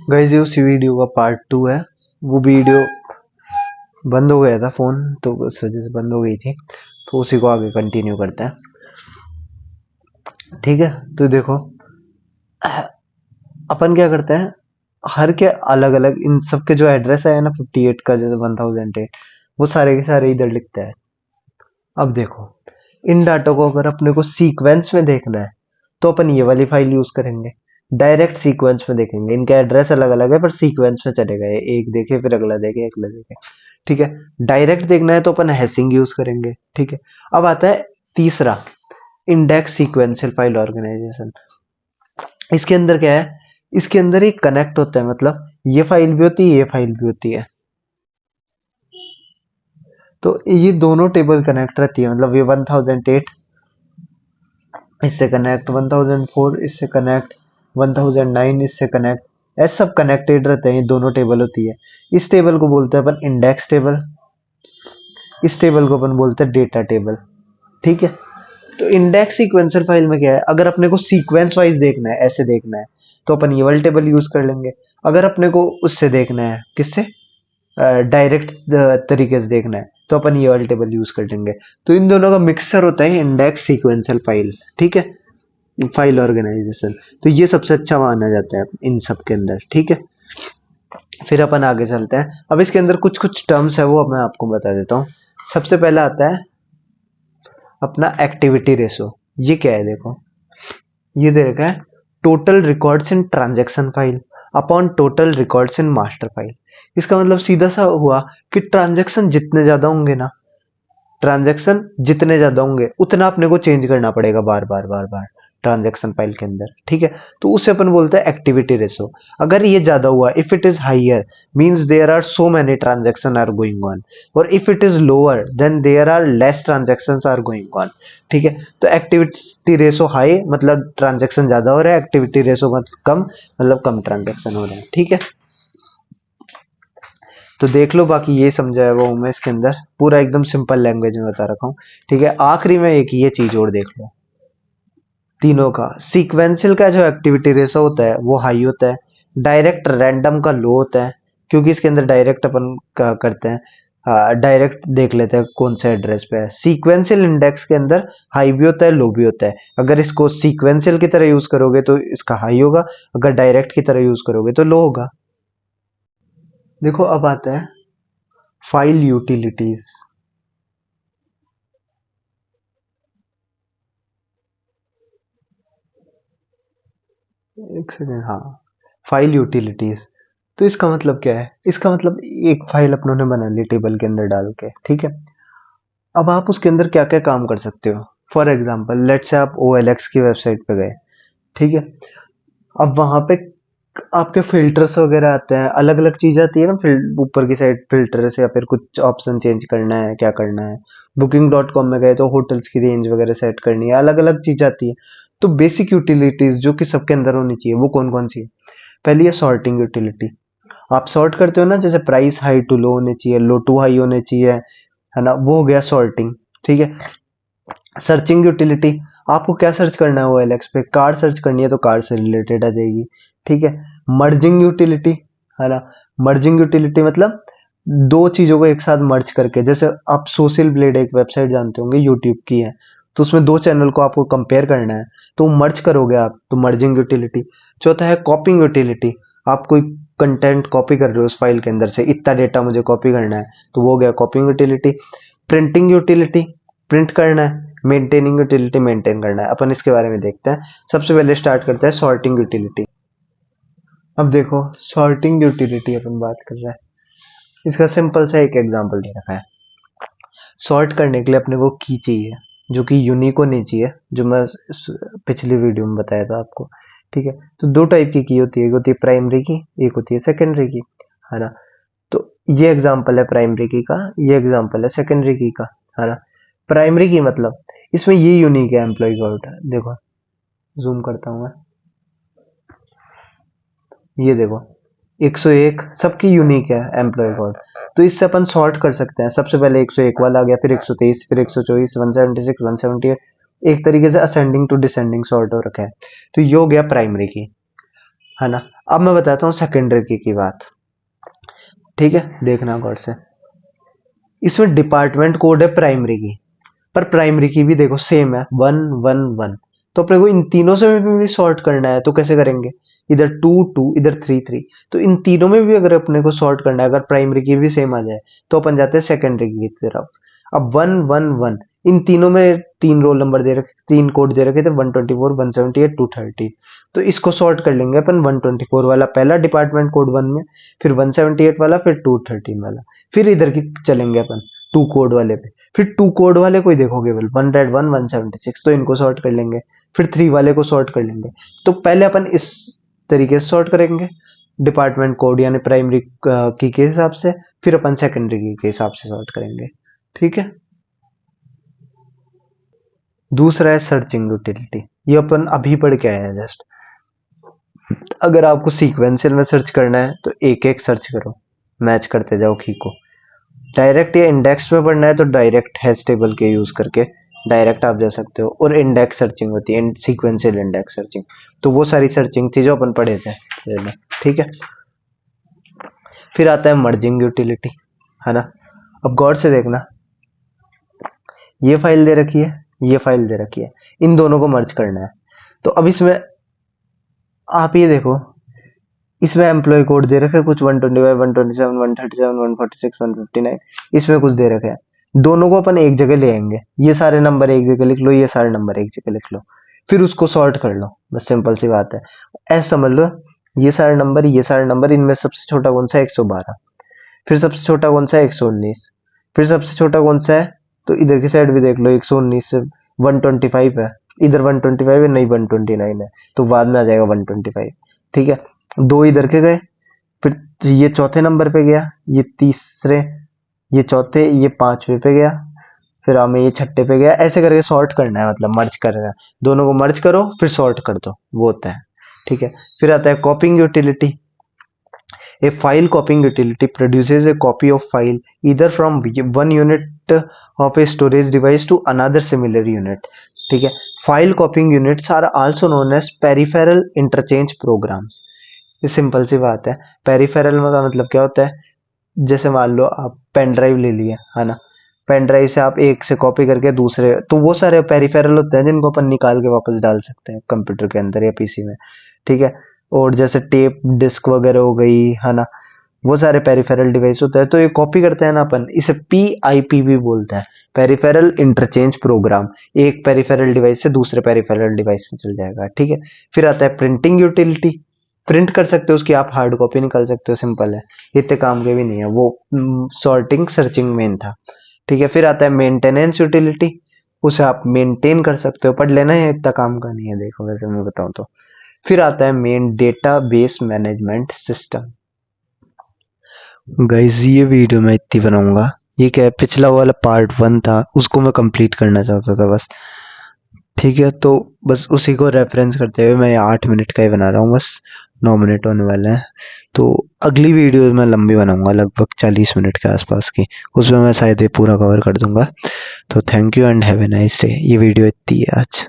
Guys ये उसी video का पार्ट 2 है। वो वीडियो बंद हो गया था फोन, तो उस वजह से बंद हो गई थी, तो उसी को आगे कंटिन्यू करते हैं। ठीक है, तो देखो अपन क्या करते हैं, हर के अलग अलग इन सब के जो एड्रेस है ना 58 का, जैसे 1008, वो सारे के सारे इधर लिखते हैं। अब देखो, इन डाटा को अगर अपने को सीक्वेंस में देखना है तो अपन ये वाली फाइल यूज करेंगे। डायरेक्ट सीक्वेंस में देखेंगे, इनके एड्रेस अलग अलग है पर सीक्वेंस में चलेगा, ये एक देखे फिर अगला देखे अगला देखे। ठीक है, डायरेक्ट देखना है तो अपन हैशिंग यूज करेंगे। ठीक है, अब आता है तीसरा, इंडेक्स सीक्वेंशियल फाइल ऑर्गेनाइजेशन। इसके अंदर क्या है, इसके अंदर एक कनेक्ट होता है, मतलब ये फाइल भी होती है, ये फाइल भी होती है, तो ये दोनों टेबल कनेक्ट रहती है। मतलब ये 1008 इससे कनेक्ट, 1004 इससे कनेक्ट, 1009 इससे कनेक्ट, ऐसे सब कनेक्टेड रहते हैं। ये दोनों टेबल होती है। इस टेबल को बोलते हैं अपन इंडेक्स टेबल, इस टेबल को अपन बोलते हैं डेटा टेबल। ठीक है, तो इंडेक्स सीक्वेंसर फाइल में क्या है, अगर अपने को सीक्वेंस वाइज देखना है, ऐसे देखना है, तो अपन ये वाला टेबल यूज कर लेंगे। अगर अपने को उससे देखना है, किससे, डायरेक्ट तरीके से देखना है, तो अपन ये वाला टेबल यूज कर लेंगे। तो इन दोनों का मिक्सचर होता है इंडेक्स सीक्वेंशियल फाइल। ठीक है, फाइल ऑर्गेनाइजेशन, तो ये सबसे अच्छा माना जाता है इन सब के अंदर। ठीक है, फिर अपन आगे चलते हैं। अब इसके अंदर कुछ कुछ टर्म्स है, वो अब मैं आपको बता देता हूँ। सबसे पहला आता है अपना एक्टिविटी रेशो। ये क्या है, देखो ये दे रखा है total records in transaction file upon total records in master file. इसका मतलब सीधा सा हुआ कि ट्रांजैक्शन जितने ज्यादा होंगे ना, ट्रांजैक्शन जितने ज्यादा होंगे उतना अपने को चेंज करना पड़ेगा बार बार बार बार ट्रांजैक्शन फाइल के अंदर। ठीक है, तो उसे अपन बोलते हैं एक्टिविटी रेशो। अगर ये ज्यादा हुआ, if it is higher means there are so many transaction are going on, और if it is lower then there are less transactions are going on. ठीक है, तो एक्टिविटी रेशो हाई मतलब ट्रांजैक्शन ज्यादा हो रहा है, एक्टिविटी रेशो कम मतलब कम ट्रांजैक्शन हो रहे हैं। ठीक है, तो देख लो, बाकी ये समझाया हुआ हूं मैं इसके अंदर, पूरा एकदम सिंपल लैंग्वेज में बता रखा हूँ। ठीक है, आखिरी में एक ये चीज और देख लो, तीनों का सीक्वेंशियल का जो एक्टिविटी रेशो होता है वो हाई होता है, डायरेक्ट रैंडम का लो होता है, क्योंकि इसके अंदर डायरेक्ट अपन करते हैं, डायरेक्ट देख लेते हैं कौन से एड्रेस पे है। सीक्वेंशियल इंडेक्स के अंदर हाई भी होता है, लो भी होता है। अगर इसको सीक्वेंशियल की तरह यूज करोगे तो इसका हाई होगा, अगर डायरेक्ट की तरह यूज करोगे तो लो होगा। देखो अब आता है फाइल यूटिलिटीज। एक सेकेंड, हाँ, फाइल यूटिलिटीज। तो इसका मतलब क्या है, इसका मतलब एक फाइल अपनों ने बना ली टेबल के अंदर डाल के। ठीक है, अब आप उसके अंदर क्या क्या काम कर सकते हो। फॉर एग्जाम्पल लेट्स से आप OLX की वेबसाइट पे गए। ठीक है, अब वहां पे आपके फिल्टर्स वगैरह आते हैं, अलग अलग चीज आती है ना, ऊपर की साइड फिल्टर्स या फिर कुछ ऑप्शन चेंज करना है, क्या करना है। Booking.com में गए तो होटल्स की रेंज वगैरह सेट करनी है, अलग अलग चीज आती है। तो बेसिक यूटिलिटीज जो कि सबके अंदर होनी चाहिए वो कौन कौन सी है। पहली है सॉर्टिंग यूटिलिटी। आप सॉर्ट करते हो ना, जैसे प्राइस हाई टू लो होने चाहिए, लो टू हाई होने चाहिए, है ना, वो हो गया सॉर्टिंग। ठीक है, सर्चिंग यूटिलिटी, आपको क्या सर्च करना है OLX पे, कार सर्च करनी है तो कार से रिलेटेड आ जाएगी। ठीक है, मर्जिंग यूटिलिटी, है ना, मर्जिंग यूटिलिटी मतलब दो चीजों को एक साथ मर्ज करके, जैसे आप सोशल ब्लेड एक वेबसाइट जानते होंगे, यूट्यूब की है, तो उसमें दो चैनल को आपको कंपेयर करना है तो मर्ज करोगे आप, तो मर्जिंग यूटिलिटी। चौथा है कॉपिंग यूटिलिटी, आप कोई कंटेंट कॉपी कर रहे हो उस फाइल के अंदर से, इतना डेटा मुझे कॉपी करना है, तो वो हो गया कॉपिंग यूटिलिटी। प्रिंटिंग यूटिलिटी, प्रिंट करना है। मेंटेनिंग यूटिलिटी, मेंटेन करना है। अपन इसके बारे में देखते हैं। सबसे पहले स्टार्ट करते हैं सॉर्टिंग यूटिलिटी। अब देखो सॉर्टिंग यूटिलिटी अपन बात कर रहे हैं, इसका सिंपल सा एक एग्जांपल दे रखा है। सॉर्ट करने के लिए अपने को की चाहिए जो कि यूनिक होनी चाहिए, जो मैं पिछली वीडियो में बताया था आपको। ठीक है, तो दो टाइप की होती है, एक होती है प्राइमरी की, एक होती है सेकेंडरी की, है ना। तो ये एग्जांपल है प्राइमरी की का, ये एग्जांपल है सेकेंडरी की का, है ना। प्राइमरी की मतलब इसमें ये यूनिक है एम्प्लॉय कोड। देखो जूम करता हूं मैं, ये देखो 101 सबकी यूनिक है एम्प्लॉय कोड। तो इससे अपन सॉर्ट कर सकते हैं। सबसे पहले 101 वाला आ गया, फिर 123, फिर 124, 176, 178, एक तरीके से असेंडिंग टू डिसेंडिंग सॉर्ट हो रखा है। तो ये हो गया प्राइमरी की, है ना। अब मैं बताता हूँ सेकेंडरी की बात, ठीक है, देखना गौर से। इसमें डिपार्टमेंट कोड है प्राइमरी की, पर प्राइमरी की भी देखो सेम है 1 1 1। तो अपने को इन तीनों से भी सॉर्ट करना है, तो कैसे करेंगे, इधर 2 2 इधर 3 3। तो इन तीनों में भी अगर अपने को सॉर्ट करना है, अगर प्राइमरी की भी सेम आ जाए तो अपन जाते हैं सेकेंडरी की तरफ। अब 1 1 1 इन तीनों में 3 रोल नंबर दे रखे, 3 कोड दे रखे थे, 124 178 230। तो इसको सॉर्ट कर लेंगे अपन, 124 वाला पहला डिपार्टमेंट कोड 1 में, फिर 178 वाला, फिर 213 वाला, फिर इधर की चलेंगे अपन 2 कोड वाले पे। फिर 2 कोड वाले को ही देखोगे, केवल 101 176, तो इनको सॉर्ट कर लेंगे। फिर 3 वाले को सॉर्ट कर लेंगे। तो पहले अपन इस तरीके से सॉर्ट करेंगे, डिपार्टमेंट कोड यानी प्राइमरी की के हिसाब से, फिर अपन सेकेंडरी की के हिसाब से सॉर्ट करेंगे, ठीक है। दूसरा है सर्चिंग यूटिलिटी, ये अपन अभी पढ़ के आए हैं जस्ट। अगर आपको सीक्वेंशियल में सर्च करना है तो एक एक सर्च करो, मैच करते जाओ की को। डायरेक्ट या इंडेक्स में पढ़ना है तो डायरेक्ट हैश टेबल के यूज करके डायरेक्ट आप जा सकते हो, और इंडेक्स सर्चिंग होती है, सीक्वेंशियल इंडेक्स सर्चिंग। तो वो सारी सर्चिंग थी जो अपन पढ़े थे, ठीक है। फिर आता है मर्जिंग यूटिलिटी, है ना। अब गौर से देखना, ये फाइल दे रखी है, ये फाइल दे रखी है, इन दोनों को मर्ज करना है। तो अब इसमें आप ये देखो, इसमें एम्प्लॉय कोड दे रखे कुछ 125 127 137 146 159, इसमें कुछ दे रखे हैं। दोनों को अपन एक जगह ले आएंगे, ये सारे नंबर एक जगह लिख लो, ये सारे नंबर एक जगह लिख लो, फिर उसको सॉर्ट कर लो, बस सिंपल सी बात है। ऐसा समझ लो, ये सारे नंबर, ये सारे नंबर, इनमें सबसे छोटा कौन सा है, 112। फिर सबसे छोटा कौन सा है, 119। फिर सबसे छोटा कौन सा है, तो इधर की साइड भी देख लो, 119 से 125 है, इधर 125 है, नहीं 129 है, तो बाद में आ जाएगा 125, ठीक है। दो इधर के गए, फिर ये चौथे नंबर पे गया, ये तीसरे, ये चौथे, ये पांचवे पे गया, फिर हमें ये छठे पे गया, ऐसे करके सॉर्ट करना है, मतलब मर्ज करना है। दोनों को मर्ज करो फिर सॉर्ट कर दो, वो होता है, ठीक है। फिर आता है कॉपिंग utility. A file copying utility produces a copy of file either from one unit of a storage device to another similar unit, ठीक है। File copying units are also known as peripheral interchange programs. ये simple सी बात है, peripheral का मतलब क्या होता है, जैसे मान लो आप पेन ड्राइव ले लिए, है ना, पेन ड्राइव से आप एक से कॉपी करके दूसरे, तो वो सारे पेरिफेरल होते हैं जिनको अपन निकाल के वापस डाल सकते हैं कंप्यूटर के अंदर या पीसी में, ठीक है। और जैसे टेप डिस्क वगैरह हो गई, है ना, वो सारे पेरिफेरल डिवाइस होते हैं। तो ये कॉपी करते हैं ना अपन, इसे PIP भी बोलते हैं, पेरिफेरल इंटरचेंज प्रोग्राम। एक पेरिफेरल डिवाइस से दूसरे पेरिफेरल डिवाइस में चल जाएगा, ठीक है। फिर आता है प्रिंटिंग यूटिलिटी, प्रिंट कर सकते हो उसकी आप हार्ड कॉपी निकाल सकते हो, सिंपल है, इतने काम के भी नहीं है, वो सॉर्टिंग सर्चिंग मेन था, ठीक है। फिर आता है मेंटेनेंस यूटिलिटी, उसे आप मेंटेन कर सकते हो, पढ़ लेना है, इतना काम का नहीं है, देखो वैसे मैं बताऊं तो। फिर आता है main database management system. Guys ये वीडियो मैं इतनी बनाऊंगा, ये क्या है, पिछला वाला पार्ट 1 था उसको मैं कंप्लीट करना चाहता था बस, ठीक है। तो बस उसी को रेफरेंस करते हुए मैं 8 मिनट का ही बना रहा हूँ, बस 9 मिनट होने वाले हैं। तो अगली वीडियो मैं लंबी बनाऊंगा, लगभग 40 मिनट के आसपास की, उसमें मैं शायद ये पूरा कवर कर दूंगा। तो thank you and have a nice day. ये वीडियो इतनी है आज।